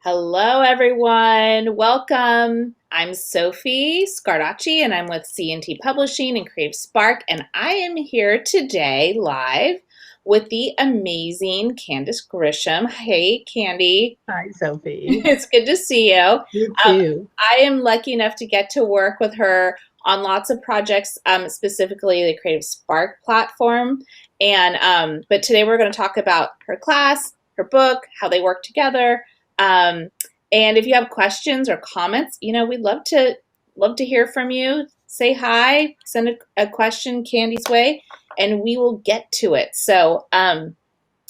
Hello, everyone. Welcome. I'm Sophie Scardacci, and I'm with C&T Publishing and Creative Spark, and I am here today live with the amazing Candice Grisham. Hey, Candy. Hi, Sophie. It's good to see you. You too. I am lucky enough to get to work with her on lots of projects, specifically the Creative Spark platform. But today we're going to talk about her class, her book, how they work together. Um, and if you have questions or comments, we'd love to hear from you. Say hi, send a question Candy's way, and we will get to it. So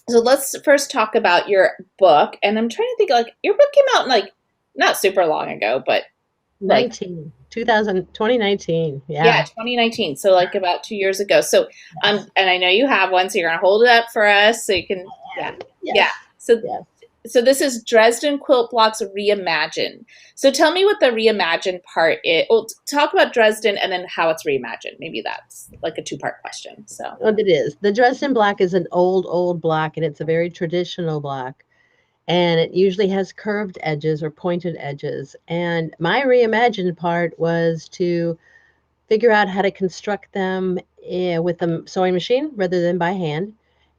let's first talk about your book. And I'm trying to think, like, your book came out like not super long ago, but like 2019. yeah, Yeah. 2019. So like about 2 years ago. So Yes. and I know you have one, so you're gonna hold it up for us so you can yeah. Yeah. Yes. So Yes. so this is Dresden Quilt Blocks Reimagined. So tell me what the reimagined part is. Well, talk about Dresden and then how it's reimagined. Maybe that's like a two-part question. So What it is. The Dresden block is an old block, and it's a very traditional block. And it usually has curved edges or pointed edges. And my reimagined part was to figure out how to construct them with a sewing machine rather than by hand,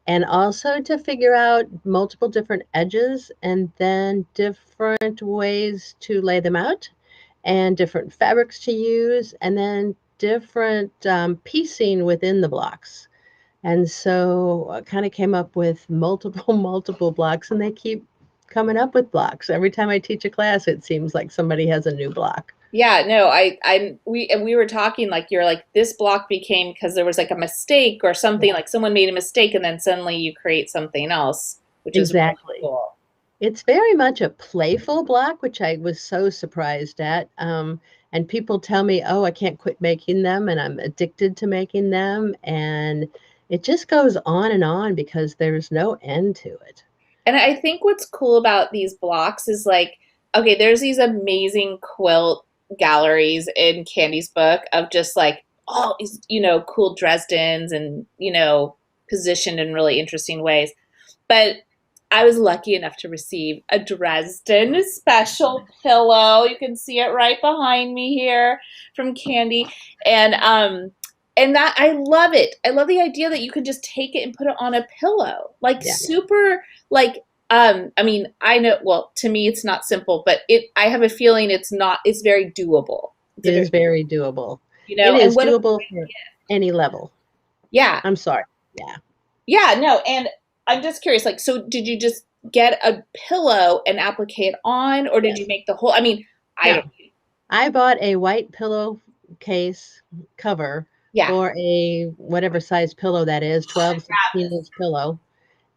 and also to figure out multiple different edges and then different ways to lay them out and different fabrics to use and then different piecing within the blocks. And so I kind of came up with multiple, multiple blocks, and they keep coming up with blocks. Every time I teach a class, it seems like somebody has a new block. yeah, no, we were talking like you're like this block became because there was like a mistake or something like someone made a mistake and then suddenly you create something else, which is really Exactly. cool. It's very much a playful block, which I was so surprised at. And people tell me, oh, I can't quit making them, and I'm addicted to making them. And it just goes on and on because there's no end to it. And I think what's cool about these blocks is like, okay, there's these amazing quilt galleries in Candy's book of just like all these, cool Dresdens and, positioned in really interesting ways. But I was lucky enough to receive a Dresden special pillow. You can see it right behind me here from Candy. And that I love it. I love the idea that you can just take it and put it on a pillow. Like Yeah, super like I mean, I know well, to me it's not simple, but it I have a feeling it's very doable. It's a it very is very doable. It and is what a doable for any level. yeah. I'm sorry. Yeah. Yeah, no, and I'm just curious, like, so did you just get a pillow and applique it on, or did you Yes. make the whole? I mean, I No, don't. I bought a white pillowcase cover Yeah, for a whatever size pillow that is, 12, 16-inch pillow.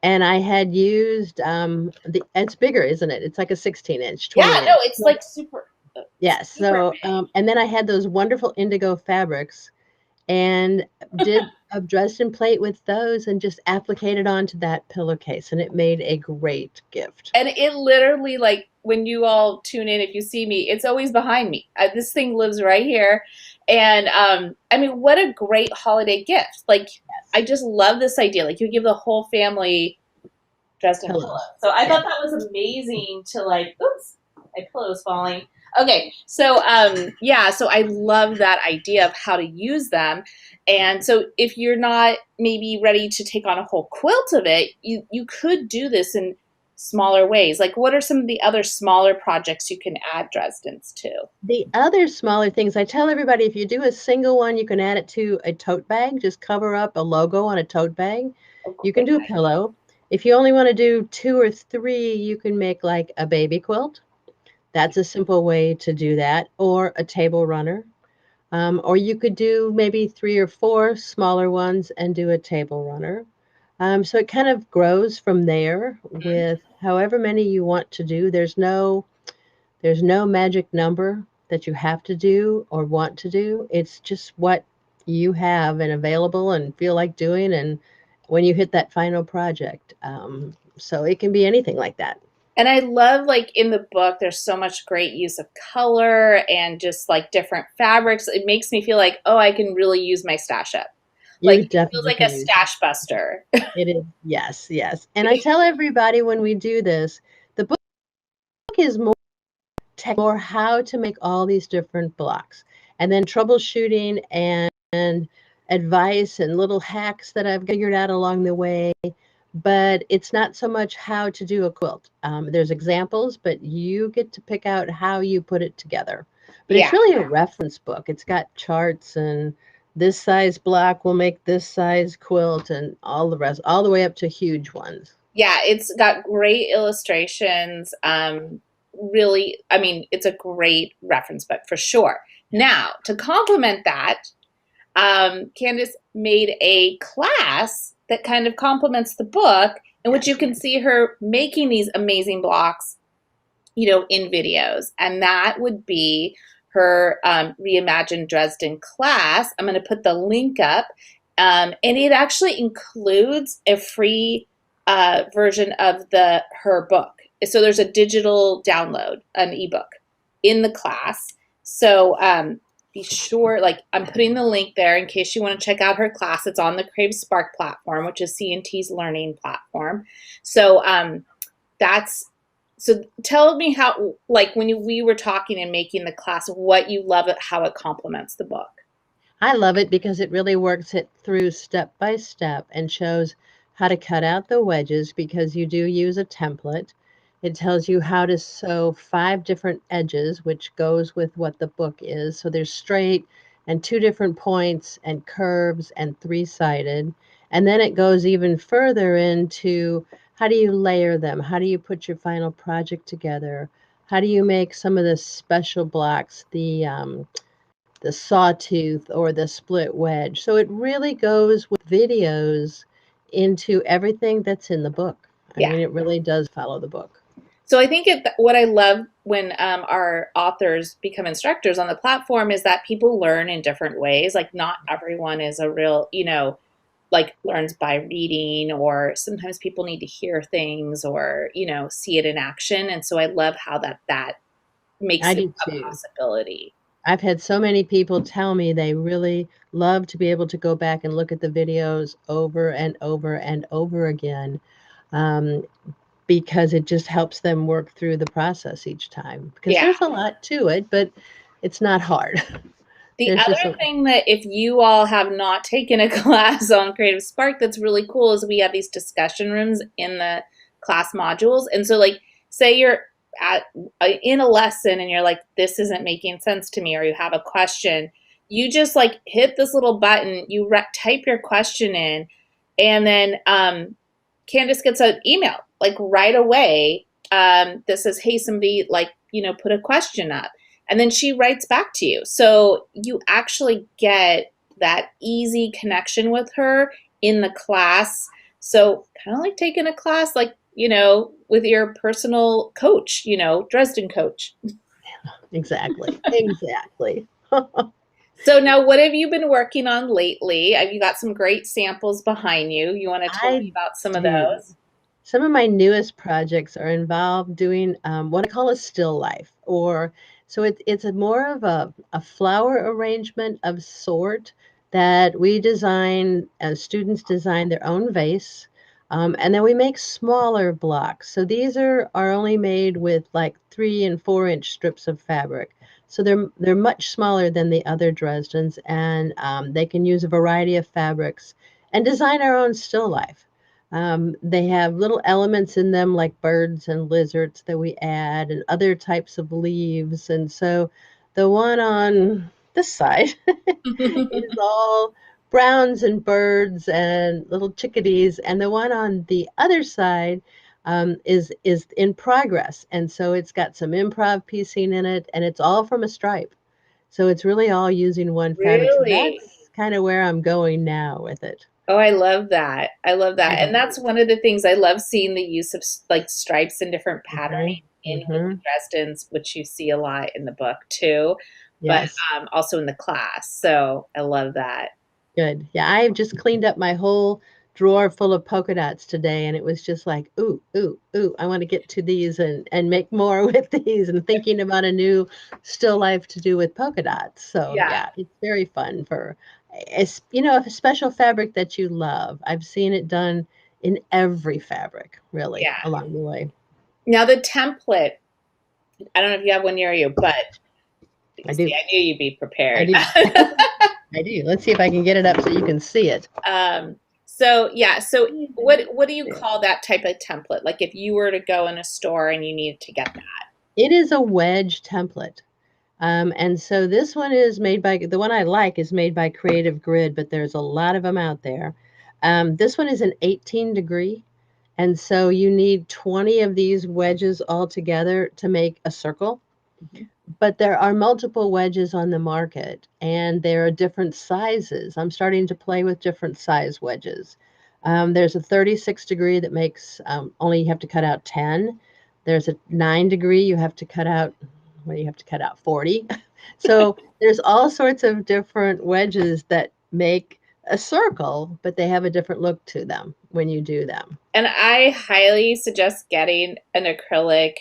And I had used it's bigger, isn't it? It's like a 16-inch, yeah, 20 no, inch. it's like super, Yes. super So, big. and then I had those wonderful indigo fabrics and did a Dresden plate with those and just applicated onto that pillowcase. And it made a great gift. And it literally, like, when you all tune in, if you see me, it's always behind me. This thing lives right here, and I mean, what a great holiday gift! Like, I just love this idea. Like, you give the whole family Dresden pillow. Pillows. So I Yeah. thought that was amazing to like, oops, my pillow's falling. Okay, so I love that idea of how to use them. And so if you're not maybe ready to take on a whole quilt of it, you could do this in smaller ways. Like what are some of the other smaller projects you can add Dresdens to? The other smaller things, I tell everybody if you do a single one, you can add it to a tote bag. Just cover up a logo on a tote bag. A You can great do a pillow. If you only want to do two or three, you can make like a baby quilt. That's a simple way to do that, or a table runner. Or you could do maybe three or four smaller ones and do a table runner. So it kind of grows from there idea. with however many you want to do. There's no magic number that you have to do or want to do. It's just what you have and available and feel like doing, and when you hit that final project. So it can be anything like that. And I love like in the book, there's so much great use of color and just like different fabrics. It makes me feel like, oh, I can really use my stash up. Like You it feels definitely like a can use it. stash buster. It is, yes, yes. And I tell everybody when we do this, the book is more how to make all these different blocks, and then troubleshooting and advice and little hacks that I've figured out along the way. But it's not so much how to do a quilt. There's examples, but you get to pick out how you put it together. But it's Yeah. really a reference book. It's got charts, and this size block will make this size quilt, and all the rest, all the way up to huge ones. Yeah, it's got great illustrations. Really, I mean, it's a great reference book for sure. Now, to complement that, Candace made a class that kind of complements the book, in which you can see her making these amazing blocks, in videos. And that would be her Reimagined Dresden class. I'm going to put the link up. And it actually includes a free version of her book. So there's a digital download, an ebook in the class. So be sure, like, I'm putting the link there in case you want to check out her class. It's on the Crave Spark platform, which is C&T's learning platform. So so tell me how, like, when we were talking and making the class, what you love it, how it complements the book. I love it because it really works it through step by step and shows how to cut out the wedges, because you do use a template. It tells you how to sew 5 different edges, which goes with what the book is. So there's straight and 2 different points and curves and 3-sided. And then it goes even further into how do you layer them? How do you put your final project together? How do you make some of the special blocks, the sawtooth or the split wedge? So it really goes with videos into everything that's in the book. I Yeah. mean, it really does follow the book. So I think what I love when our authors become instructors on the platform is that people learn in different ways. Like, not everyone is a real, like, learns by reading, or sometimes people need to hear things or, see it in action. And so I love how that makes I it do a too. possibility. I've had so many people tell me they really love to be able to go back and look at the videos over and over and over again, um, because it just helps them work through the process each time. Because Yeah. there's a lot to it, but it's not hard. The There's just other a thing that, if you all have not taken a class on Creative Spark, that's really cool, is we have these discussion rooms in the class modules. And so, like, say you're in a lesson and you're like, this isn't making sense to me, or you have a question, you just, like, hit this little button, you type your question in, and then Candace gets an email, like, right away, that says, hey, somebody, like, put a question up. And then she writes back to you. So you actually get that easy connection with her in the class. So kind of like taking a class, like, with your personal coach, Dresden coach. exactly, exactly. So now, what have you been working on lately? Have you got some great samples behind you? You want to tell me I about some of do. those? Some of my newest projects are involved doing what I call a still life, or so it's a more of a flower arrangement of sort that we design, students design their own vase, and then we make smaller blocks. So these are only made with like 3 and 4 inch strips of fabric. So they're much smaller than the other Dresdens, and they can use a variety of fabrics and design our own still life. They have little elements in them like birds and lizards that we add, and other types of leaves. And so the one on this side is all browns and birds and little chickadees, and the one on the other side is in progress. And so it's got some improv piecing in it, and it's all from a stripe. So it's really all using one fabric. So Really? that's kind of where I'm going now with it. Oh, I love that. I love that. And Mhm. that's one of the things I love, seeing the use of, like, stripes and different Mhm. patterning in with the Mhm. Dresdens, which you see a lot in the book too, but Yes. also in the class. So I love that. Good. Yeah, I've just cleaned up my whole drawer full of polka dots today, and it was just like, ooh, ooh, ooh, I want to get to these and make more with these, and thinking about a new still life to do with polka dots. So Yeah. yeah, it's very fun for, it's, a special fabric that you love. I've seen it done in every fabric, really, Yeah. along the way. Now the template. I don't know if you have one near you, but I see, do. I knew you'd be I prepared. do. I do. Let's see if I can get it up so you can see it. So yeah, so what do you call that type of template? Like if you were to go in a store and you needed to get that. It is a wedge template. And so this one is made by, the one I like is made by Creative Grid, but there's a lot of them out there. This one is an 18 degree. And so you need 20 of these wedges all together to make a circle. But there are multiple wedges on the market and there are different sizes. I'm starting to play with different size wedges. There's a 36 degree that makes only you have to cut out 10. There's a 9 degree, you have to cut out, well, you have to cut out 40. So there's all sorts of different wedges that make a circle, but they have a different look to them when you do them. And I highly suggest getting an acrylic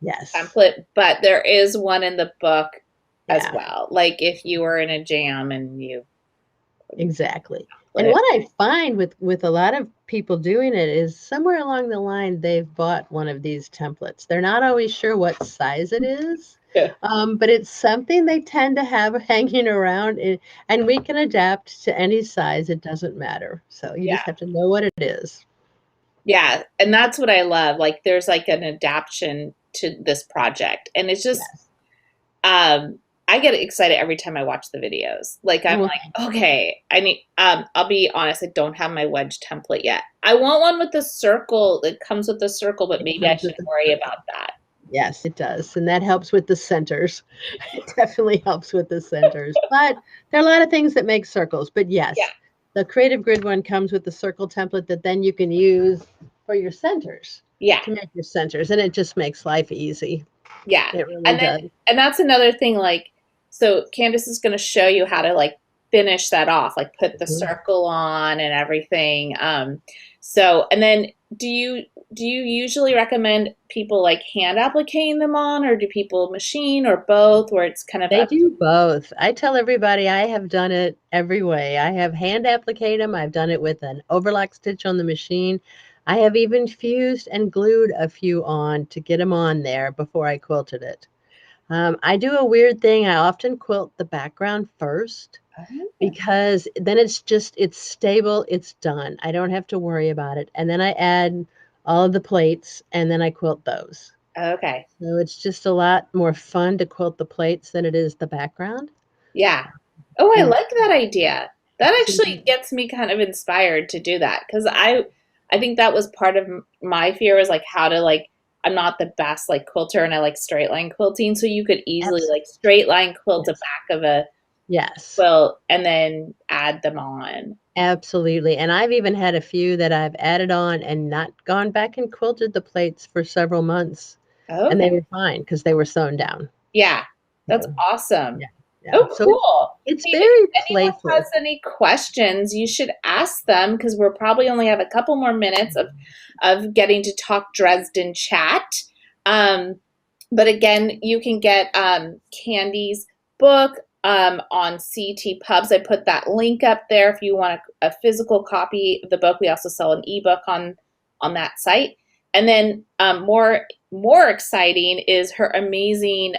Yes. template, but there is one in the book as Yeah. well. Like if you were in a jam and you Exactly. put And it. what I find with a lot of people doing it is somewhere along the line they've bought one of these templates. They're not always sure what size it is, Yeah. but it's something they tend to have hanging around, and we can adapt to any size. It doesn't matter. So you just Yeah. have to know what it is. Yeah. And that's what I love. Like there's like an adaptation to this project. And it's just Yes. um I get excited every time I watch the videos. Like I'm Well, like, okay, I need I'll be honest, I don't have my wedge template yet. I want one with the circle that comes with the circle, but it maybe I comes with should the worry circle. about that. Yes, it does. And that helps with the centers. It definitely helps with the centers. But there are a lot of things that make circles. But Yeah. yes, the Creative Grid one comes with the circle template that then you can use for your centers Yeah. to make your centers. And it just makes life easy. Yeah. It really And then does. and that's another thing, like so Candace is gonna show you how to like finish that off, like put the Mhm. circle on and everything. So and then do you usually recommend people like hand appliquing them on or do people machine or both where it's kind of They up do both. I tell everybody I have done it every way. I have hand appliqued them. I've done it with an overlock stitch on the machine. I have even fused and glued a few on to get them on there before I quilted it. I do a weird thing. I often quilt the background first because then it's stable, it's done. I don't have to worry about it. And then I add all of the plates and then I quilt those. okay. So it's just a lot more fun to quilt the plates than it is the background. Yeah. Oh, I And like that idea. That so actually gets me kind of inspired to do that because I think that was part of my fear was like how to like I'm not the best like quilter and I like straight line quilting, so you could easily like absolutely. straight line quilt the Yes. back of a Yes. quilt and then add them on. Absolutely. And I've even had a few that I've added on and not gone back and quilted the plates for several months. And Okay. they were fine because they were sewn down. Yeah. That's So awesome. yeah. Yeah. Oh, So cool. it's Hey, very if anyone has playful. any questions, you should ask them because we'll probably only have a couple more minutes of getting to talk Dresden chat. Um, but again, you can get Candy's book on CT Pubs. I put that link up there if you want a physical copy of the book. We also sell an ebook on that site. And then more exciting is her amazing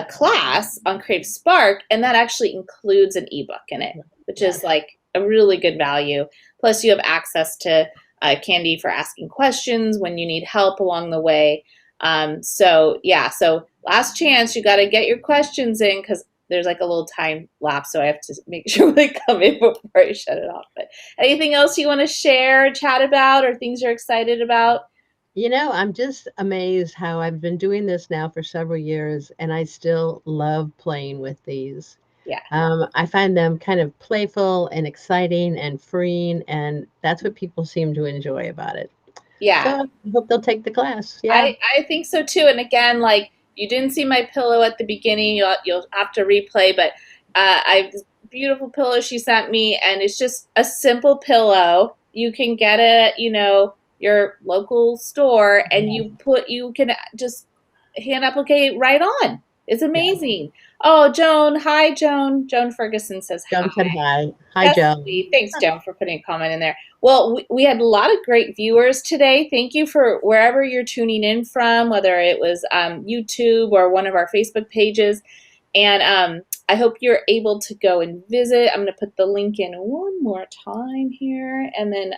class on Crave Spark, and that actually includes an ebook in it, which is Yes. like a really good value. Plus, you have access to Candy for asking questions when you need help along the way. So yeah, so last chance, you got to get your questions in because there's like a little time lapse, so I have to make sure they come in before I shut it off. But anything else you want to share, chat about, or things you're excited about? I'm just amazed how I've been doing this now for several years and I still love playing with these. Yeah, I find them kind of playful and exciting and freeing, and that's what people seem to enjoy about it. So yeah. I hope they'll take the class. Yeah. I think so too. And again, like you didn't see my pillow at the beginning, you'll have to replay. But I have this beautiful pillow she sent me, and it's just a simple pillow. You can get it at your local store, and you can just hand applique right on. It's Yeah. amazing. Oh, Joan, hi, Joan. Joan Ferguson says Joan said hi. hi. Hi, That's Joan. sweet. Thanks, Joan, for putting a comment in there. Well, we had a lot of great viewers today. Thank you for wherever you're tuning in from, whether it was YouTube or one of our Facebook pages. And I hope you're able to go and visit. I'm going to put the link in one more time here. And then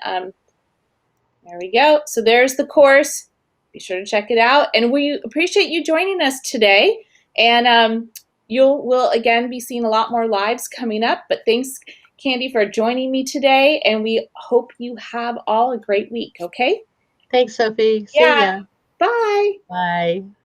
there we go. So there's the course. Be sure to check it out. And we appreciate you joining us today. And we'll again be seeing a lot more lives coming up. But thanks, Candy, for joining me today. And we hope you have all a great week. Okay? Thanks, Sophie. See Yeah. ya. Bye. Bye.